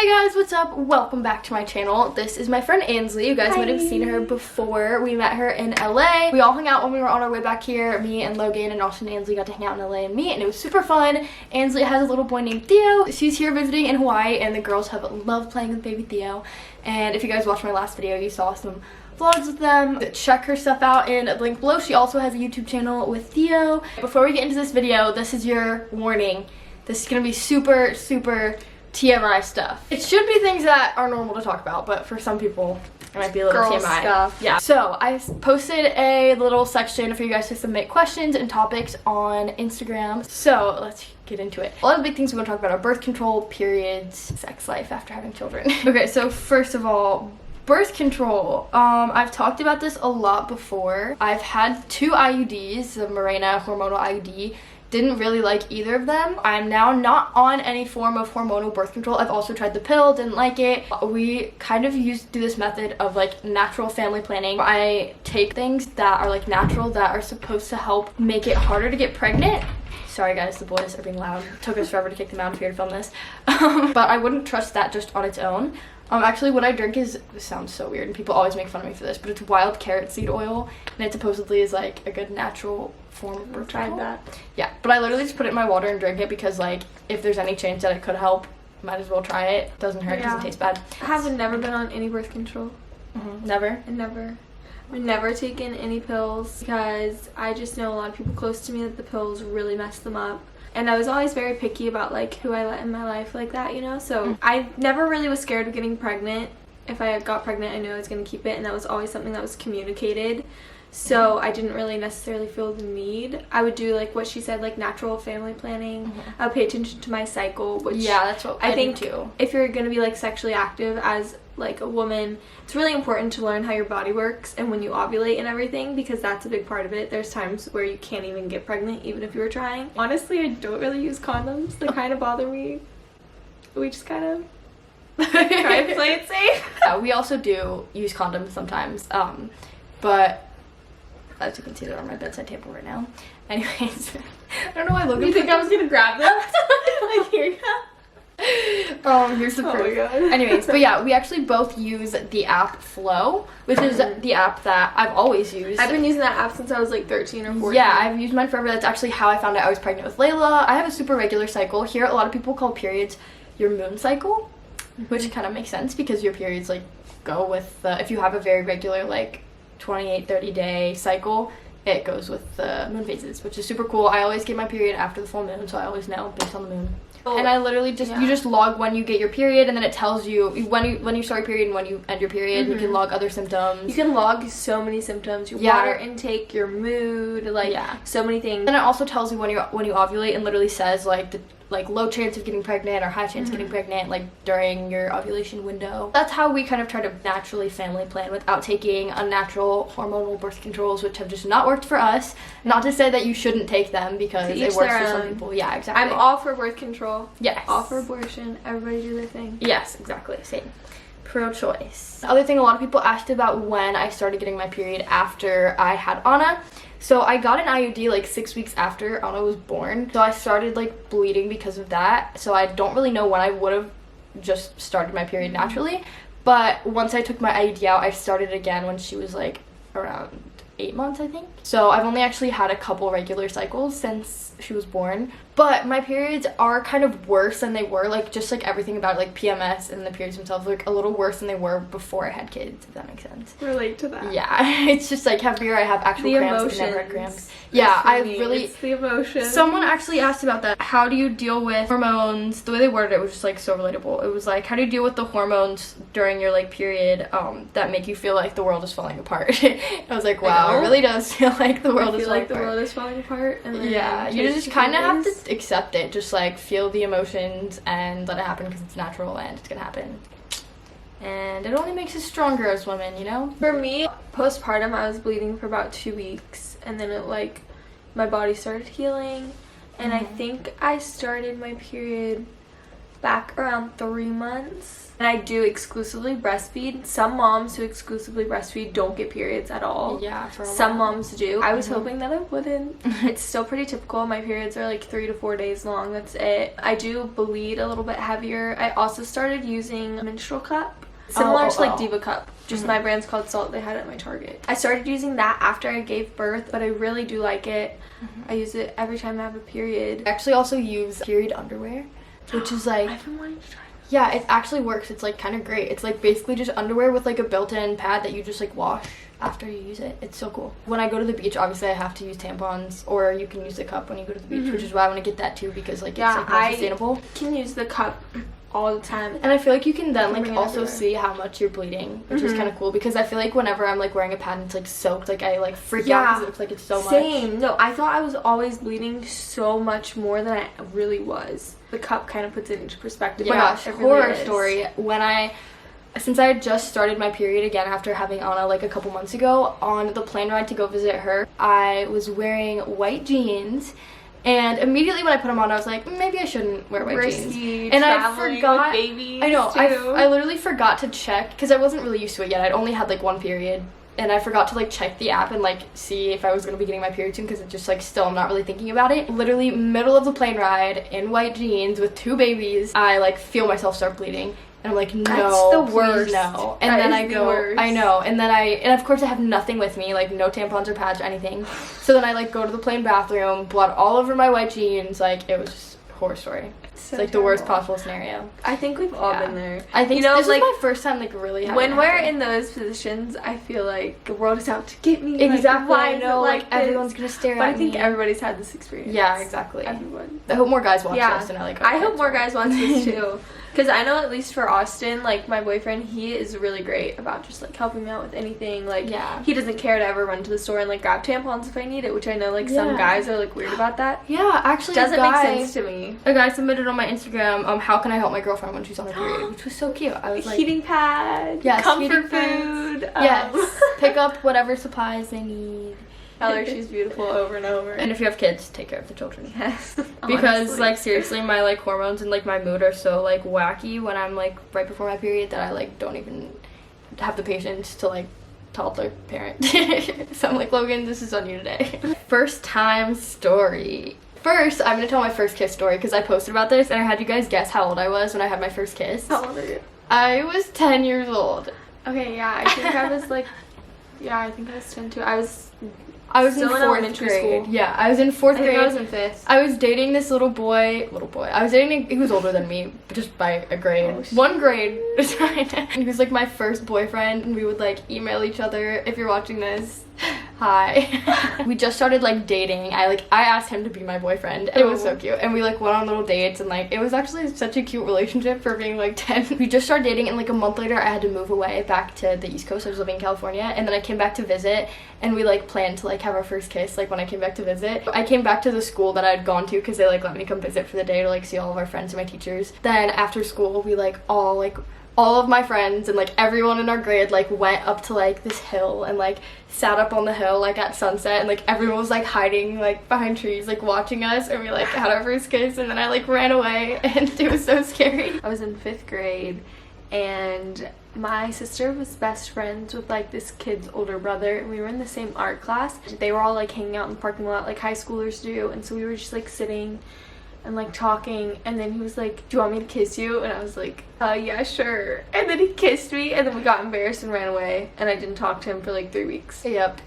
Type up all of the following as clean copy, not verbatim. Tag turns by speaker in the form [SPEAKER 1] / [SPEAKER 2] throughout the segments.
[SPEAKER 1] Hey guys, what's up? Welcome back to my channel. This is my friend Ansley. You guys might have seen her before. We met her in LA. We all hung out when we were on our way back here. Me and Logan and Austin and Ansley got to hang out in LA and meet, and it was super fun. Ansley has a little boy named Theo. She's here visiting in Hawaii, and the girls have loved playing with baby Theo. And if you guys watched my last video, you saw some vlogs with them. Check her stuff out in the link below. She also has a YouTube channel with Theo. Before we get into this video, this is your warning. This is gonna be super TMI stuff. It should be things that are normal to talk about, but for some people it might be a little
[SPEAKER 2] Girl
[SPEAKER 1] TMI
[SPEAKER 2] stuff.
[SPEAKER 1] Yeah. So I posted a little section for you guys to submit questions and topics on Instagram. So let's get into it. A lot of the big things we want to talk about are birth control, periods, sex life after having children. Okay, so first of all, birth control. I've talked about this a lot before. I've had 2 IUDs, the Mirena hormonal IUD. Didn't really like either of them. I'm now not on any form of hormonal birth control. I've also tried the pill, didn't like it. We kind of do this method of like natural family planning. I take things that are like natural that are supposed to help make it harder to get pregnant. Sorry guys, the boys are being loud. It took us forever to kick them out of here to film this. But I wouldn't trust that just on its own. Actually what I drink is, this sounds so weird and people always make fun of me for this, but it's wild carrot seed oil, and it supposedly is like a good natural form of birth control.
[SPEAKER 2] Tried that.
[SPEAKER 1] Yeah, but I literally just put it in my water and drink it because like if there's any chance that it could help, might as well try it. Doesn't hurt, doesn't taste bad.
[SPEAKER 2] I have never been on any birth control.
[SPEAKER 1] Never?
[SPEAKER 2] I've never taken any pills because I just know a lot of people close to me that the pills really mess them up. And I was always very picky about like who I let in my life like that, you know? So I never really was scared of getting pregnant. If I got pregnant, I knew I was going to keep it, and that was always something that was communicated. So I didn't really necessarily feel the need. I would do like what she said, like natural family planning. I would pay attention to my cycle, which
[SPEAKER 1] that's what I
[SPEAKER 2] think
[SPEAKER 1] do too.
[SPEAKER 2] If you're going to be like sexually active as like a woman, it's really important to learn how your body works and when you ovulate and everything, because that's a big part of it. There's times where you can't even get pregnant even if you were trying. Honestly, I don't really use condoms. They kind of bother me. We just kind of try to play it safe.
[SPEAKER 1] Yeah, we also do use condoms sometimes, but as you can see, they're on my bedside table right now. Anyways, I don't know why Logan.
[SPEAKER 2] You think I was gonna grab them? Like, here you go.
[SPEAKER 1] Here's the proof.
[SPEAKER 2] Oh my God.
[SPEAKER 1] Anyways, but yeah, we actually both use the app Flow, which is the app that I've always used.
[SPEAKER 2] I've been using that app since I was like 13 or 14.
[SPEAKER 1] Yeah, I've used mine forever. That's actually how I found out I was pregnant with Laela. I have a super regular cycle. Here, a lot of people call periods your moon cycle, which kind of makes sense because your periods like go with if you have a very regular like 28-30 day cycle, it goes with the moon phases, which is super cool. I always get my period after the full moon, so I always know based on the moon. And I literally just you just log when you get your period, and then it tells you when you start your period and when you end your period. You can log other symptoms.
[SPEAKER 2] You can log so many symptoms: your water intake, your mood, like so many things.
[SPEAKER 1] Then it also tells you when you ovulate, and literally says like low chance of getting pregnant or high chance of getting pregnant like during your ovulation window. That's how we kind of try to naturally family plan without taking unnatural hormonal birth controls, which have just not worked for us. Not to say that you shouldn't take them because it works for some people. Yeah, exactly.
[SPEAKER 2] I'm all for birth control.
[SPEAKER 1] Yes.
[SPEAKER 2] All for abortion. Everybody do their thing.
[SPEAKER 1] Yes, exactly. Same. Pro-choice. The other thing a lot of people asked about when I started getting my period after I had Anna. So I got an IUD like 6 weeks after Anna was born. So I started like bleeding because of that. So I don't really know when I would have just started my period naturally. But once I took my IUD out, I started again when she was like around 8 months, I think. So I've only actually had a couple regular cycles since she was born. But my periods are kind of worse than they were, like just like everything about like PMS and the periods themselves, like a little worse than they were before I had kids, if that makes sense.
[SPEAKER 2] Relate to that.
[SPEAKER 1] Yeah, it's just like heavier. I have actual cramps. I never had cramps. Yeah, I really.
[SPEAKER 2] It's the emotions.
[SPEAKER 1] Someone actually asked about that. How do you deal with hormones? The way they worded it was just like so relatable. It was like, how do you deal with the hormones during your like period that make you feel like the world is falling apart? I was like, wow, it really does feel like the world is falling apart.
[SPEAKER 2] The world is falling apart. And then
[SPEAKER 1] yeah, you just kind of have to accept it. Just like feel the emotions and let it happen because it's natural and it's gonna happen. And it only makes us stronger as women, you know?
[SPEAKER 2] For me, postpartum, I was bleeding for about 2 weeks, and then it like my body started healing, and I think I started my period back around 3 months. And I do exclusively breastfeed. Some moms who exclusively breastfeed don't get periods at all.
[SPEAKER 1] Yeah, for a
[SPEAKER 2] Some
[SPEAKER 1] while.
[SPEAKER 2] moms do. I was hoping that I wouldn't. It's still pretty typical. My periods are like 3 to 4 days long. That's it. I do bleed a little bit heavier. I also started using a menstrual cup. Similar to like Diva Cup. Just my brand's called Salt. They had it at my Target. I started using that after I gave birth, but I really do like it. I use it every time I have a period.
[SPEAKER 1] I actually also use period underwear, which is like,
[SPEAKER 2] I've been wanting to try.
[SPEAKER 1] yeah, it actually works. It's like kind of great. It's like basically just underwear with like a built-in pad that you just like wash after you use it. It's so cool. When I go to the beach, obviously I have to use tampons, or you can use the cup when you go to the beach, which is why I want to get that too, because like it's like more sustainable.
[SPEAKER 2] I can use the cup all the time.
[SPEAKER 1] And I feel like you can then like
[SPEAKER 2] Bring it
[SPEAKER 1] also
[SPEAKER 2] everywhere.
[SPEAKER 1] see how much you're bleeding, which is kind of cool, because I feel like whenever I'm like wearing a pad and it's like soaked, like I like freak out because it looks like it's so much.
[SPEAKER 2] Same. No, I thought I was always bleeding so much more than I really was. The cup kind of puts it into perspective.
[SPEAKER 1] Oh my gosh,
[SPEAKER 2] it really
[SPEAKER 1] horror
[SPEAKER 2] is.
[SPEAKER 1] story. Since I had just started my period again after having Anna like a couple months ago, on the plane ride to go visit her, I was wearing white jeans. And immediately when I put them on, I was like, maybe I shouldn't wear white jeans.
[SPEAKER 2] And
[SPEAKER 1] I forgot.
[SPEAKER 2] With babies
[SPEAKER 1] I know.
[SPEAKER 2] too.
[SPEAKER 1] I literally forgot to check, because I wasn't really used to it yet. I'd only had like one period, and I forgot to like check the app and like see if I was gonna be getting my period soon, because it's just like still I'm not really thinking about it. Literally middle of the plane ride in white jeans with 2 babies, I like feel myself start bleeding. And I'm like, no,
[SPEAKER 2] That's the
[SPEAKER 1] please
[SPEAKER 2] worst.
[SPEAKER 1] no. And
[SPEAKER 2] That
[SPEAKER 1] then
[SPEAKER 2] is
[SPEAKER 1] I
[SPEAKER 2] the
[SPEAKER 1] go,
[SPEAKER 2] worst.
[SPEAKER 1] I know. And then and of course I have nothing with me, like no tampons or pads or anything. So then I like go to the plane bathroom, blood all over my white jeans. Like it was just a horror story.
[SPEAKER 2] So
[SPEAKER 1] It's like the worst
[SPEAKER 2] terrible.
[SPEAKER 1] possible scenario.
[SPEAKER 2] I think we've all
[SPEAKER 1] Yeah.
[SPEAKER 2] been there.
[SPEAKER 1] I think
[SPEAKER 2] You know,
[SPEAKER 1] this
[SPEAKER 2] like,
[SPEAKER 1] is my first time like really having
[SPEAKER 2] when
[SPEAKER 1] it
[SPEAKER 2] we're
[SPEAKER 1] happen.
[SPEAKER 2] in those positions, I feel like the world is out to get me.
[SPEAKER 1] Exactly,
[SPEAKER 2] Like, why
[SPEAKER 1] I
[SPEAKER 2] is
[SPEAKER 1] know,
[SPEAKER 2] it
[SPEAKER 1] like
[SPEAKER 2] this?
[SPEAKER 1] everyone's gonna stare
[SPEAKER 2] But
[SPEAKER 1] at
[SPEAKER 2] I think
[SPEAKER 1] me.
[SPEAKER 2] everybody's had this experience.
[SPEAKER 1] Yeah, exactly.
[SPEAKER 2] Everyone.
[SPEAKER 1] I hope more guys watch
[SPEAKER 2] Yeah.
[SPEAKER 1] this, and
[SPEAKER 2] I hope more guys watch this too. Because I know at least for Austin, like my boyfriend, he is really great about just like helping me out with anything. Like
[SPEAKER 1] Yeah.
[SPEAKER 2] he doesn't care to ever run to the store and like grab tampons if I need it, which I know like some
[SPEAKER 1] Yeah.
[SPEAKER 2] guys are like weird about that.
[SPEAKER 1] Yeah, actually,
[SPEAKER 2] Doesn't
[SPEAKER 1] a
[SPEAKER 2] make
[SPEAKER 1] guy,
[SPEAKER 2] sense to me.
[SPEAKER 1] A guy submitted on my Instagram, how can I help my girlfriend when she's on her period, which was so cute. I was like,
[SPEAKER 2] Heating pad,
[SPEAKER 1] Yes,
[SPEAKER 2] comfort
[SPEAKER 1] heating pads.
[SPEAKER 2] food.
[SPEAKER 1] yes, pick up whatever supplies they need.
[SPEAKER 2] Tell her she's beautiful over and over.
[SPEAKER 1] And if you have kids, take care of the children.
[SPEAKER 2] Yes.
[SPEAKER 1] Because
[SPEAKER 2] honestly.
[SPEAKER 1] like seriously, my like hormones and like my mood are so like wacky when I'm like right before my period that I like don't even have the patience to like toddler parent. So I'm like, Logan, this is on you today. First time story. First, I'm gonna tell my first kiss story, because I posted about this and I had you guys guess how old I was when I had my first kiss.
[SPEAKER 2] How old are you?
[SPEAKER 1] I was 10 years old.
[SPEAKER 2] Okay, yeah, I think I was like, yeah, I think I was 10 too. I was
[SPEAKER 1] I was
[SPEAKER 2] Still
[SPEAKER 1] in
[SPEAKER 2] in
[SPEAKER 1] 4th
[SPEAKER 2] elementary
[SPEAKER 1] grade.
[SPEAKER 2] school.
[SPEAKER 1] Yeah, I was in 4th
[SPEAKER 2] I think
[SPEAKER 1] grade.
[SPEAKER 2] I was in 5th.
[SPEAKER 1] I was dating this little boy. I was dating, he was older than me, just by a grade.
[SPEAKER 2] Oh, shit.
[SPEAKER 1] 1 grade. He was like my first boyfriend, and we would like email each other. If you're watching this, hi. We just started like dating. I asked him to be my boyfriend. It was so cute. And we like went on little dates, and like it was actually such a cute relationship for being like 10. We just started dating, and like a month later I had to move away back to the East Coast. I was living in California, and then I came back to visit, and we like planned to like have our first kiss like when I came back to visit. I came back to the school that I had gone to, because they like let me come visit for the day to like see all of our friends and my teachers. Then after school we like all of my friends and like everyone in our grade like went up to like this hill and like sat up on the hill like at sunset, and like everyone was like hiding like behind trees like watching us, and we like had our first kiss, and then I like ran away and it was so scary.
[SPEAKER 2] I was in 5th grade, and my sister was best friends with like this kid's older brother, and we were in the same art class. They were all like hanging out in the parking lot like high schoolers do, and so we were just like sitting and like talking, and then he was like, do you want me to kiss you? And I was like, yeah, sure. And then he kissed me, and then we got embarrassed and ran away, and I didn't talk to him for like 3 weeks.
[SPEAKER 1] Yep.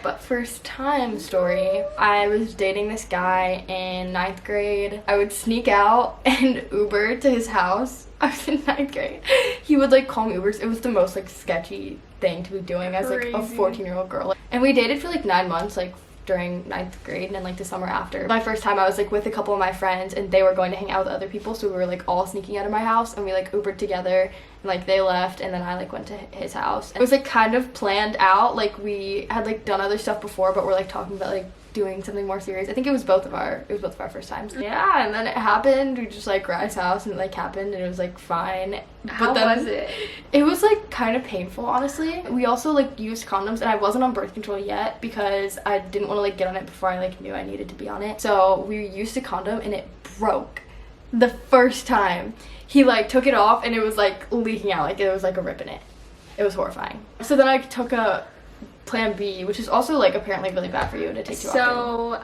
[SPEAKER 1] But first time story, I was dating this guy in 9th grade. I would sneak out and Uber to his house. I was in 9th grade. He would like call me Ubers. It was the most like sketchy thing to be doing as like a
[SPEAKER 2] Crazy.
[SPEAKER 1] 14-year-old girl. And we dated for like 9 months, like during 9th grade and then like the summer after. My first time I was like with a couple of my friends, and they were going to hang out with other people, so we were like all sneaking out of my house, and we like Ubered together, and like they left, and then I like went to his house. It was like kind of planned out, like we had like done other stuff before, but we're like talking about like doing something more serious. I think it was both of our first times. Yeah, and then it happened. We just like were at his house, and it like happened, and it was like fine.
[SPEAKER 2] How was it?
[SPEAKER 1] It was like kind of painful, honestly. We also like used condoms, and I wasn't on birth control yet because I didn't want to like get on it before I like knew I needed to be on it. So we used a condom, and it broke. the first time, he like took it off and it was like leaking out, like it was like a rip in it. It was horrifying. So then I took a Plan B, which is also like apparently really bad for you to take too often.
[SPEAKER 2] So,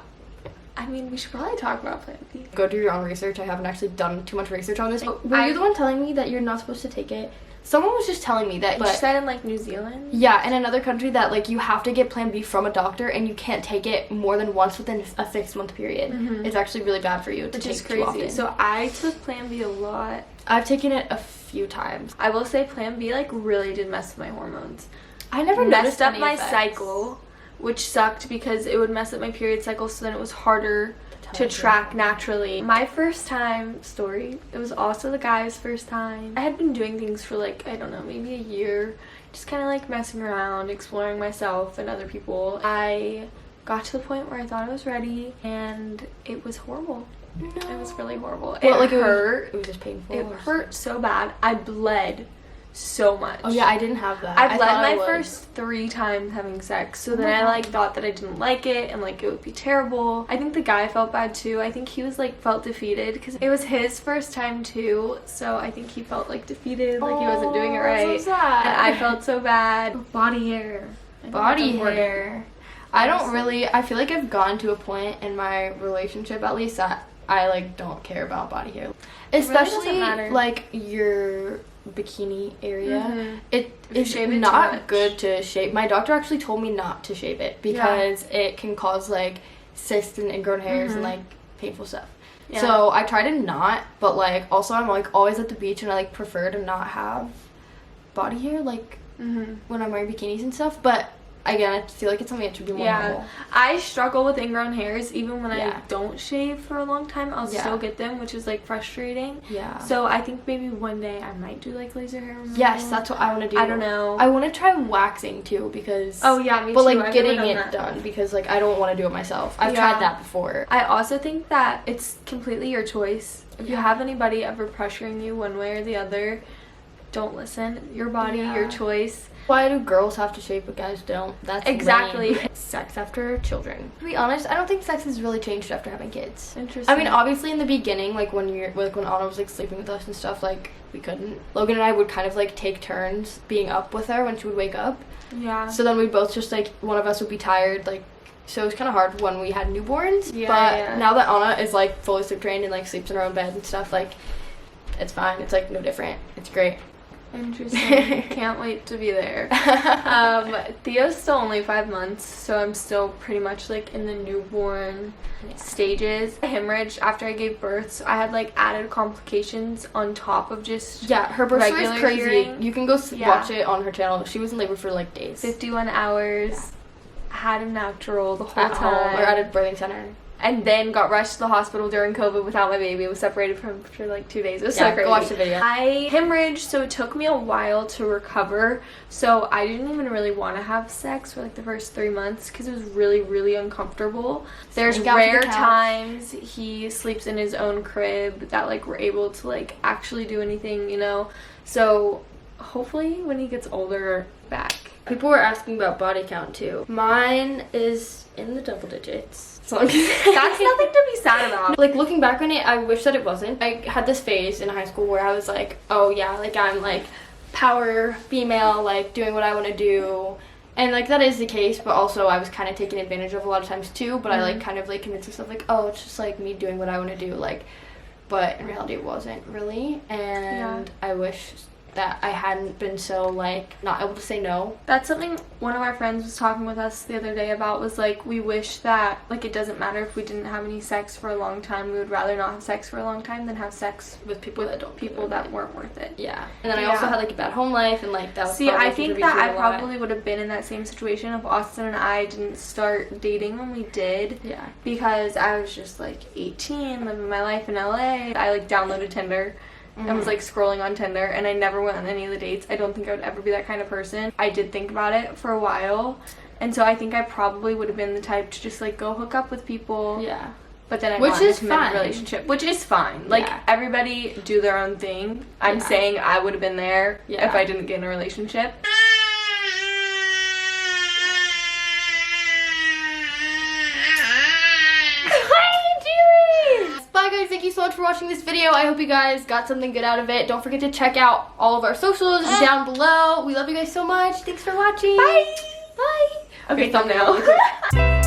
[SPEAKER 2] I mean, we should probably talk about Plan B.
[SPEAKER 1] Go do your own research. I haven't actually done too much research on this. Were
[SPEAKER 2] I-
[SPEAKER 1] you the one telling me that you're not supposed to take it? Someone was just telling me that.
[SPEAKER 2] You said in like New Zealand?
[SPEAKER 1] Yeah, in another country that like you have to get Plan B from a doctor and you can't take it more than once within a 6-month period. It's actually really bad for you to
[SPEAKER 2] Which
[SPEAKER 1] take
[SPEAKER 2] is
[SPEAKER 1] too
[SPEAKER 2] crazy.
[SPEAKER 1] often.
[SPEAKER 2] So I took Plan B a lot.
[SPEAKER 1] I've taken it a few times.
[SPEAKER 2] I will say Plan B like really did mess with my hormones.
[SPEAKER 1] I never
[SPEAKER 2] Messed
[SPEAKER 1] noticed
[SPEAKER 2] up
[SPEAKER 1] any
[SPEAKER 2] my
[SPEAKER 1] effects.
[SPEAKER 2] cycle, which sucked because it would mess up my period cycle, so then it was harder to track naturally. My first time story, it was also the guy's first time. I had been doing things for like, I don't know, maybe a year, just kind of like messing around, exploring myself and other people. I got to the point where I thought I was ready and it was horrible.
[SPEAKER 1] No.
[SPEAKER 2] It was really horrible.
[SPEAKER 1] Well,
[SPEAKER 2] It hurt.
[SPEAKER 1] It was just painful.
[SPEAKER 2] It hurt so bad. I bled so much.
[SPEAKER 1] Oh yeah, I didn't have that.
[SPEAKER 2] I bled
[SPEAKER 1] thought I
[SPEAKER 2] my
[SPEAKER 1] would.
[SPEAKER 2] first 3 times having sex, so
[SPEAKER 1] Oh
[SPEAKER 2] then
[SPEAKER 1] my
[SPEAKER 2] I
[SPEAKER 1] God.
[SPEAKER 2] like thought that I didn't like it and like it would be terrible. I think the guy felt bad too. I think he was like felt defeated because it was his first time too, so I think he felt like defeated, like he wasn't doing it right.
[SPEAKER 1] So sad.
[SPEAKER 2] And I felt so bad. Body hair. I think
[SPEAKER 1] Body
[SPEAKER 2] that's important.
[SPEAKER 1] hair. I don't really. I feel like I've gotten to a point in my relationship, at least, that I like don't care about body hair, especially
[SPEAKER 2] doesn't matter.
[SPEAKER 1] like your bikini area. It
[SPEAKER 2] If you
[SPEAKER 1] is
[SPEAKER 2] shave it too
[SPEAKER 1] not
[SPEAKER 2] much.
[SPEAKER 1] good to shave. My doctor actually told me not to shave it because it can cause like cysts and ingrown hairs and like painful stuff.
[SPEAKER 2] Yeah.
[SPEAKER 1] So I try to not, but like also I'm like always at the beach and I like prefer to not have body hair like when I'm wearing bikinis and stuff. But again, I feel like it's something that should be more normal.
[SPEAKER 2] I struggle with ingrown hairs even when
[SPEAKER 1] Yeah.
[SPEAKER 2] I don't shave for a long time. I'll
[SPEAKER 1] Yeah.
[SPEAKER 2] still get them, which is like frustrating.
[SPEAKER 1] Yeah.
[SPEAKER 2] So I think maybe one day I might do like laser hair removal.
[SPEAKER 1] Yes, that's what I want to do.
[SPEAKER 2] I don't know.
[SPEAKER 1] I want to try waxing too because.
[SPEAKER 2] Oh yeah, me
[SPEAKER 1] But
[SPEAKER 2] too.
[SPEAKER 1] like
[SPEAKER 2] I've
[SPEAKER 1] getting
[SPEAKER 2] never
[SPEAKER 1] it
[SPEAKER 2] that.
[SPEAKER 1] done because like I don't want to do it myself. I've
[SPEAKER 2] Yeah.
[SPEAKER 1] tried that before.
[SPEAKER 2] I also think that it's completely your choice. If you have anybody ever pressuring you one way or the other, don't listen. Your body, your
[SPEAKER 1] Yeah.
[SPEAKER 2] choice.
[SPEAKER 1] Why do girls have to shave but guys don't? That's
[SPEAKER 2] Exactly.
[SPEAKER 1] lame. Sex after children. To be honest, I don't think sex has really changed after having kids.
[SPEAKER 2] Interesting.
[SPEAKER 1] I mean, obviously in the beginning, like when Anna was like sleeping with us and stuff, like we couldn't. Logan and I would kind of like take turns being up with her when she would wake up.
[SPEAKER 2] Yeah.
[SPEAKER 1] So then we both just like one of us would be tired, like so it was kind of hard when we had newborns.
[SPEAKER 2] Yeah,
[SPEAKER 1] but
[SPEAKER 2] yeah.
[SPEAKER 1] now that Anna is like fully sleep trained and like sleeps in her own bed and stuff, like it's fine. It's like no different. It's great.
[SPEAKER 2] Interesting. Can't wait to be there. Theo's still only 5 months, so I'm still pretty much like in the newborn stages. I hemorrhaged after I gave birth, so I had like added complications on top of just
[SPEAKER 1] Yeah, her birth story is
[SPEAKER 2] regular
[SPEAKER 1] crazy.
[SPEAKER 2] hearing.
[SPEAKER 1] You can go
[SPEAKER 2] Yeah.
[SPEAKER 1] watch it on her channel. She was in labor for like days.
[SPEAKER 2] 51 hours. Had him natural the whole
[SPEAKER 1] At
[SPEAKER 2] time.
[SPEAKER 1] home or at a birthing center.
[SPEAKER 2] And then got rushed to the hospital during COVID without my baby. Was separated from him for like 2 days. It was
[SPEAKER 1] Yeah,
[SPEAKER 2] so crazy.
[SPEAKER 1] go watch the video.
[SPEAKER 2] I hemorrhaged, so it took me a while to recover. So I didn't even really want to have sex for like the first 3 months because it was really, really uncomfortable. There's
[SPEAKER 1] Sneak out to the
[SPEAKER 2] rare
[SPEAKER 1] couch.
[SPEAKER 2] times he sleeps in his own crib that like we're able to like actually do anything, you know. So hopefully when he gets older, back.
[SPEAKER 1] People were asking about body count too. Mine is in the double digits. So
[SPEAKER 2] That's nothing to be sad about.
[SPEAKER 1] Like looking back on it, I wish that it wasn't. I had this phase in high school where I was like, oh yeah, like I'm like power female, like doing what I want to do. And like that is the case, but also I was kind of taken advantage of a lot of times too. But I like kind of like convinced myself like, oh, it's just like me doing what I want to do. Like, but in reality it wasn't really. And I wish that I hadn't been so like not able to say no.
[SPEAKER 2] That's something one of our friends was talking with us the other day about, was like we wish that like it doesn't matter if we didn't have any sex for a long time. We would rather not have sex for a long time than have sex
[SPEAKER 1] With people that don't
[SPEAKER 2] people that weren't worth it.
[SPEAKER 1] Yeah. And then I also had like a bad home life and like that was
[SPEAKER 2] See,
[SPEAKER 1] probably
[SPEAKER 2] I think
[SPEAKER 1] contributing
[SPEAKER 2] that I
[SPEAKER 1] to a lot.
[SPEAKER 2] probably would have been in that same situation if Austin and I didn't start dating when we did.
[SPEAKER 1] Yeah.
[SPEAKER 2] Because I was just like 18, living my life in LA. I like downloaded Tinder and was like scrolling on Tinder, and I never went on any of the dates. I don't think I would ever be that kind of person. I did think about it for a while, and so I think I probably would have been the type to just like go hook up with people.
[SPEAKER 1] Yeah.
[SPEAKER 2] But then I
[SPEAKER 1] Which
[SPEAKER 2] got in a
[SPEAKER 1] is
[SPEAKER 2] committed
[SPEAKER 1] fine.
[SPEAKER 2] relationship, which is fine. Like
[SPEAKER 1] Yeah.
[SPEAKER 2] everybody do their own thing. I'm
[SPEAKER 1] Yeah.
[SPEAKER 2] saying I would have been there
[SPEAKER 1] Yeah.
[SPEAKER 2] if I didn't get in a relationship.
[SPEAKER 1] Bye guys, thank you you so much for watching this video. I hope you guys got something good out of it. Don't forget to check out all of our socials down below. We love you guys so much. Thanks for watching.
[SPEAKER 2] Bye.
[SPEAKER 1] Bye.
[SPEAKER 2] Okay, thumbnail.